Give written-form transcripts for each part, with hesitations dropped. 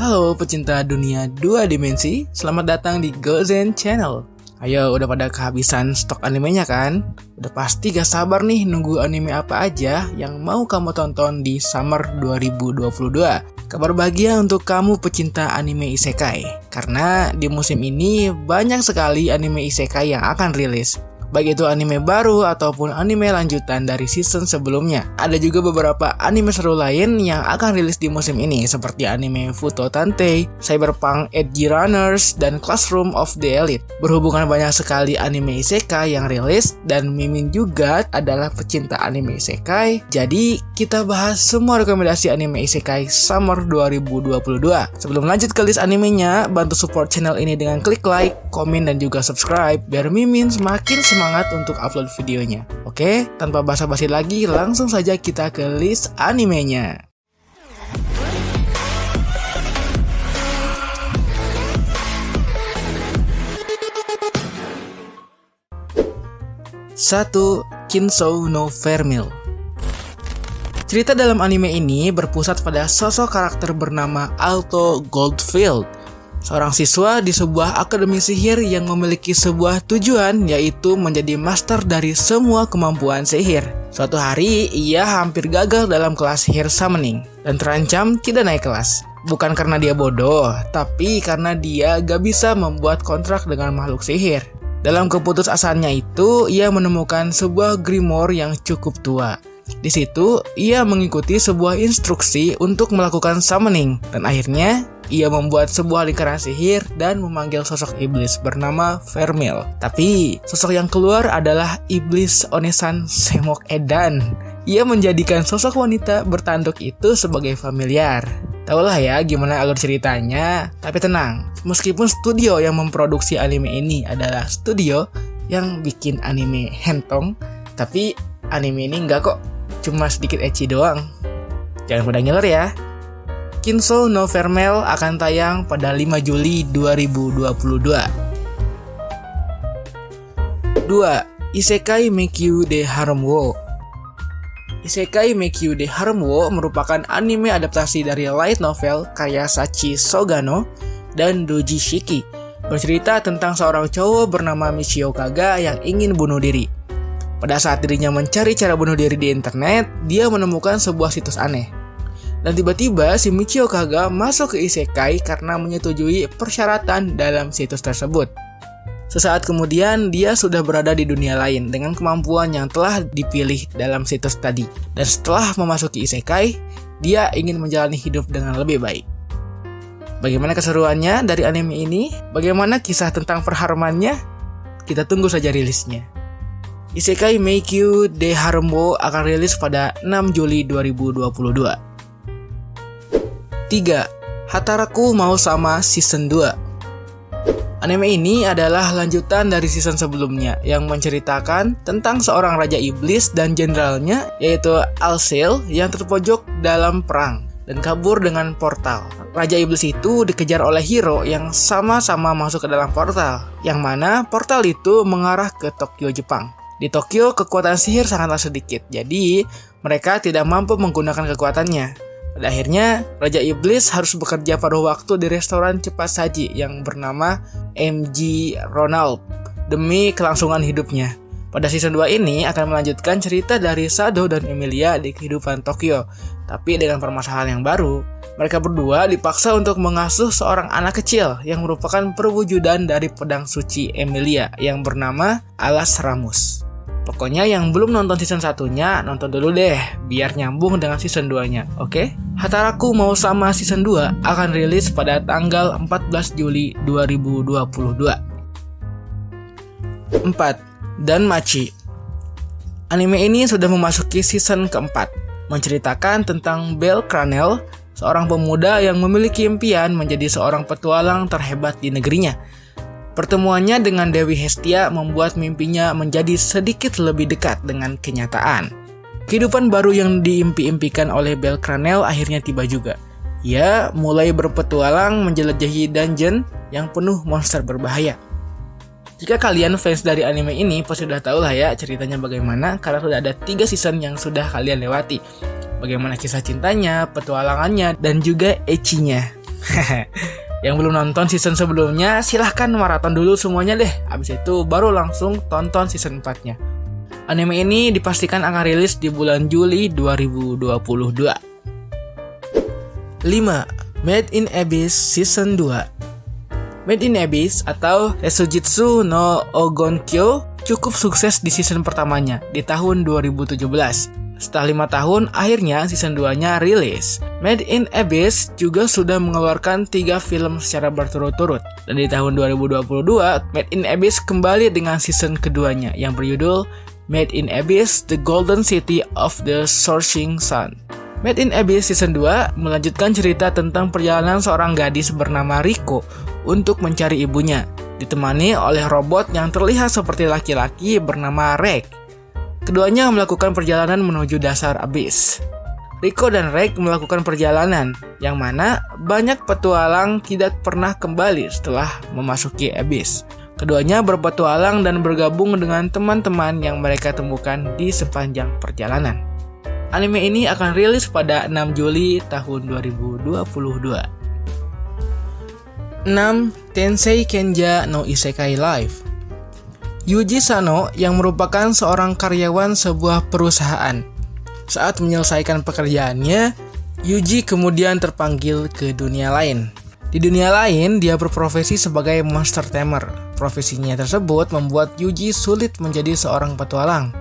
Halo pecinta dunia dua dimensi, selamat datang di Gozen Channel. Ayo, udah pada kehabisan stok animenya kan? Udah pasti gak sabar nih nunggu anime apa aja yang mau kamu tonton di Summer 2022. Kabar bahagia untuk kamu pecinta anime isekai, karena di musim ini banyak sekali anime isekai yang akan rilis. Baik itu anime baru ataupun anime lanjutan dari season sebelumnya. Ada juga beberapa anime seru lain yang akan rilis di musim ini, seperti anime Futo Tante, Cyberpunk Edge Runners, dan Classroom of the Elite. Berhubungan banyak sekali anime isekai yang rilis, dan Mimin juga adalah pecinta anime isekai. Jadi kita bahas semua rekomendasi anime isekai Summer 2022. Sebelum lanjut ke list animenya, bantu support channel ini dengan klik like, komen, dan juga subscribe biar Mimin semakin semangat untuk upload videonya. Oke, tanpa basa-basi lagi, langsung saja kita ke list animenya. Satu, Kinsou no Vermil. Cerita dalam anime ini berpusat pada sosok karakter bernama Alto Goldfield, seorang siswa di sebuah akademi sihir yang memiliki sebuah tujuan, yaitu menjadi master dari semua kemampuan sihir. Suatu hari, ia hampir gagal dalam kelas sihir summoning dan terancam tidak naik kelas. Bukan karena dia bodoh, tapi karena dia gak bisa membuat kontrak dengan makhluk sihir. Dalam keputusasaannya itu, ia menemukan sebuah grimoire yang cukup tua. Di situ, ia mengikuti sebuah instruksi untuk melakukan summoning, dan akhirnya ia membuat sebuah lingkaran sihir dan memanggil sosok iblis bernama Vermil. Tapi, sosok yang keluar adalah iblis Onesan Semok Edan. Ia menjadikan sosok wanita bertanduk itu sebagai familiar. Tahulah ya gimana alur ceritanya. Tapi tenang, meskipun studio yang memproduksi anime ini adalah studio yang bikin anime Hentong, tapi anime ini enggak kok, cuma sedikit ecchi doang. Jangan pada ngiler ya. Kinsou no Vermil akan tayang pada 5 Juli 2022. 2. Isekai Meikyu de Harem wo. Isekai Meikyu de Harem wo merupakan anime adaptasi dari light novel karya Sachi Sogano dan Doji Shiki, bercerita tentang seorang cowok bernama Michio Kaga yang ingin bunuh diri. Pada saat dirinya mencari cara bunuh diri di internet, dia menemukan sebuah situs aneh. Dan tiba-tiba si Michio Kaga masuk ke isekai karena menyetujui persyaratan dalam situs tersebut. Sesaat kemudian, dia sudah berada di dunia lain dengan kemampuan yang telah dipilih dalam situs tadi. Dan setelah memasuki isekai, dia ingin menjalani hidup dengan lebih baik. Bagaimana keseruannya dari anime ini? Bagaimana kisah tentang perharmannya? Kita tunggu saja rilisnya. Isekai Meikyu de Harem wo akan rilis pada 6 Juli 2022. 3. Hataraku Mau Sama Season 2. Anime ini adalah lanjutan dari season sebelumnya yang menceritakan tentang seorang raja iblis dan jenderalnya, yaitu Alcel, yang terpojok dalam perang dan kabur dengan portal. Raja iblis itu dikejar oleh hero yang sama-sama masuk ke dalam portal, yang mana portal itu mengarah ke Tokyo, Jepang. Di Tokyo, kekuatan sihir sangatlah sedikit, jadi mereka tidak mampu menggunakan kekuatannya. Pada akhirnya, Raja Iblis harus bekerja paruh waktu di restoran cepat saji yang bernama MG Ronald demi kelangsungan hidupnya. Pada season 2 ini akan melanjutkan cerita dari Sado dan Emilia di kehidupan Tokyo, tapi dengan permasalahan yang baru. Mereka berdua dipaksa untuk mengasuh seorang anak kecil yang merupakan perwujudan dari pedang suci Emilia yang bernama Alas Ramus. Pokoknya yang belum nonton season 1-nya, nonton dulu deh, biar nyambung dengan season 2-nya, oke? Hataraku Mau Sama season 2 akan rilis pada tanggal 14 Juli 2022. 4. Danmachi. Anime ini sudah memasuki season keempat, menceritakan tentang Belle Cranel, seorang pemuda yang memiliki impian menjadi seorang petualang terhebat di negerinya. Pertemuannya dengan Dewi Hestia membuat mimpinya menjadi sedikit lebih dekat dengan kenyataan. Kehidupan baru yang diimpi-impikan oleh Belle Cranel akhirnya tiba juga. Ia mulai berpetualang menjelajahi dungeon yang penuh monster berbahaya. Jika kalian fans dari anime ini, pasti sudah tahu lah ya ceritanya bagaimana, karena sudah ada 3 season yang sudah kalian lewati. Bagaimana kisah cintanya, petualangannya, dan juga ecchinya. Yang belum nonton season sebelumnya, silahkan maraton dulu semuanya deh. Abis itu baru langsung tonton season 4-nya. Anime ini dipastikan akan rilis di bulan Juli 2022. 5. Made in Abyss Season 2. Made in Abyss atau Resujitsu no Ogonkyo cukup sukses di season pertamanya di tahun 2017. Setelah 5 tahun, akhirnya season 2-nya rilis. Made in Abyss juga sudah mengeluarkan 3 film secara berturut-turut. Dan di tahun 2022, Made in Abyss kembali dengan season keduanya yang berjudul Made in Abyss The Golden City of the Soaring Sun. Made in Abyss season 2 melanjutkan cerita tentang perjalanan seorang gadis bernama Riko untuk mencari ibunya, ditemani oleh robot yang terlihat seperti laki-laki bernama Rek. Keduanya melakukan perjalanan menuju dasar abyss. Riko dan Rek melakukan perjalanan yang mana banyak petualang tidak pernah kembali setelah memasuki abyss. Keduanya berpetualang dan bergabung dengan teman-teman yang mereka temukan di sepanjang perjalanan. Anime ini akan rilis pada 6 Juli tahun 2022. 6. Tensei Kenja no Isekai Life. Yuji Sano yang merupakan seorang karyawan sebuah perusahaan. Saat menyelesaikan pekerjaannya, Yuji kemudian terpanggil ke dunia lain. Di dunia lain, dia berprofesi sebagai monster tamer. Profesinya tersebut membuat Yuji sulit menjadi seorang petualang.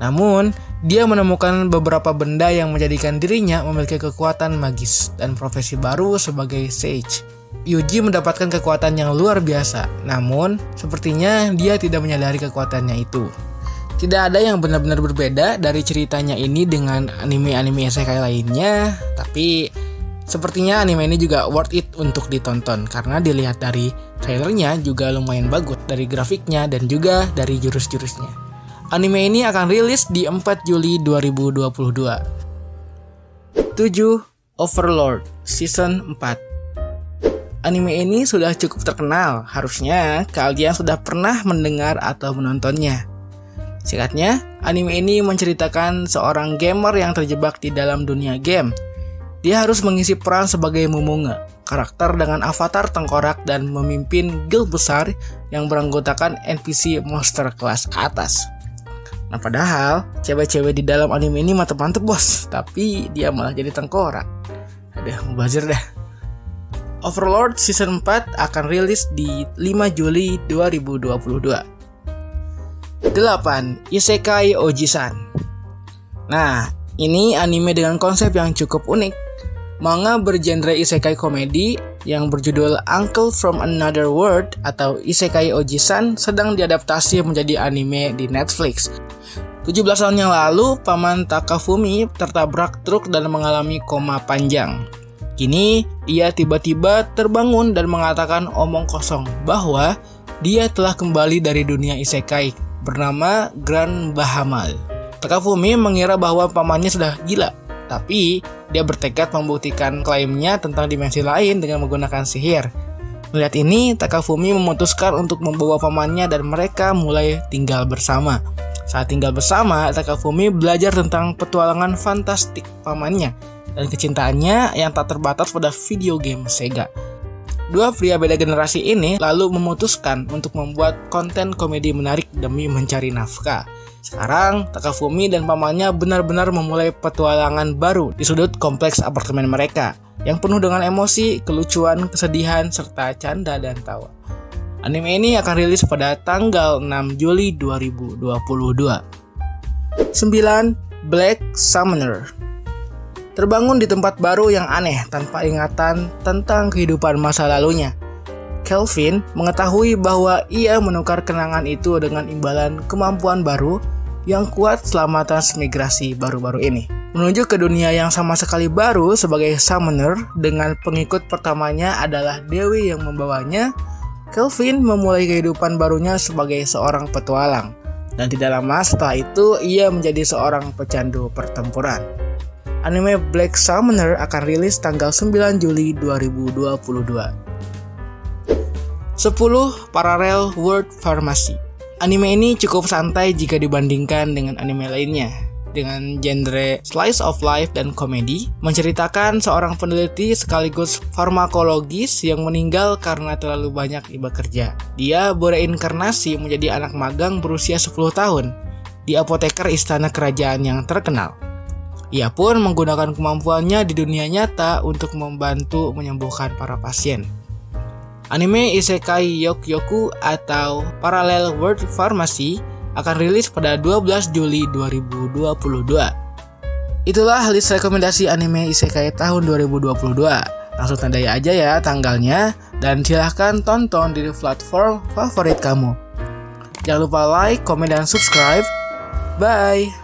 Namun, dia menemukan beberapa benda yang menjadikan dirinya memiliki kekuatan magis dan profesi baru sebagai sage. Yuji mendapatkan kekuatan yang luar biasa, namun sepertinya dia tidak menyadari kekuatannya itu. Tidak ada yang benar-benar berbeda dari ceritanya ini dengan anime-anime isekai lainnya, tapi sepertinya anime ini juga worth it untuk ditonton karena dilihat dari trailernya juga lumayan bagus, dari grafiknya dan juga dari jurus-jurusnya. Anime ini akan rilis di 4 Juli 2022. 7. Overlord Season 4. Anime ini sudah cukup terkenal, harusnya kalian sudah pernah mendengar atau menontonnya. Singkatnya, anime ini menceritakan seorang gamer yang terjebak di dalam dunia game. Dia harus mengisi peran sebagai Momonga, karakter dengan avatar tengkorak dan memimpin guild besar yang beranggotakan NPC monster kelas atas. Nah padahal, cewek-cewek di dalam anime ini mantep-mantep bos, tapi dia malah jadi tengkorak. Aduh, mubazir dah. Overlord Season 4 akan rilis di 5 Juli 2022. 8. Isekai Oji-san. Nah, ini anime dengan konsep yang cukup unik. Manga bergenre isekai komedi yang berjudul Uncle from Another World atau Isekai Oji-san sedang diadaptasi menjadi anime di Netflix. 17 tahun yang lalu, paman Takafumi tertabrak truk dan mengalami koma panjang. Kini, ia tiba-tiba terbangun dan mengatakan omong kosong bahwa dia telah kembali dari dunia isekai bernama Grand Bahamut. Takafumi mengira bahwa pamannya sudah gila, tapi dia bertekad membuktikan klaimnya tentang dimensi lain dengan menggunakan sihir. Melihat ini, Takafumi memutuskan untuk membawa pamannya dan mereka mulai tinggal bersama. Saat tinggal bersama, Takafumi belajar tentang petualangan fantastik pamannya dan kecintaannya yang tak terbatas pada video game Sega. Dua pria beda generasi ini lalu memutuskan untuk membuat konten komedi menarik demi mencari nafkah. Sekarang, Takafumi dan pamannya benar-benar memulai petualangan baru di sudut kompleks apartemen mereka yang penuh dengan emosi, kelucuan, kesedihan, serta canda dan tawa. Anime ini akan rilis pada tanggal 6 Juli 2022. 9. Black Summoner. Terbangun di tempat baru yang aneh tanpa ingatan tentang kehidupan masa lalunya. Kelvin mengetahui bahwa ia menukar kenangan itu dengan imbalan kemampuan baru yang kuat selama transmigrasi baru-baru ini. Menuju ke dunia yang sama sekali baru sebagai summoner dengan pengikut pertamanya adalah Dewi yang membawanya, Kelvin memulai kehidupan barunya sebagai seorang petualang. Dan tidak lama setelah itu ia menjadi seorang pecandu pertempuran. Anime Black Summoner akan rilis tanggal 9 Juli 2022. 10. Parallel World Pharmacy. Anime ini cukup santai jika dibandingkan dengan anime lainnya. dengan genre slice of life dan komedi, menceritakan seorang peneliti sekaligus farmakologis yang meninggal karena terlalu banyak bekerja. Dia bereinkarnasi menjadi anak magang berusia 10 tahun di apoteker istana kerajaan yang terkenal. Ia pun menggunakan kemampuannya di dunia nyata untuk membantu menyembuhkan para pasien. Anime Isekai Yokyoku atau Parallel World Pharmacy akan rilis pada 12 Juli 2022. Itulah list rekomendasi anime Isekai tahun 2022. Langsung tandai aja ya tanggalnya dan silahkan tonton di platform favorit kamu. Jangan lupa like, komen, dan subscribe. Bye!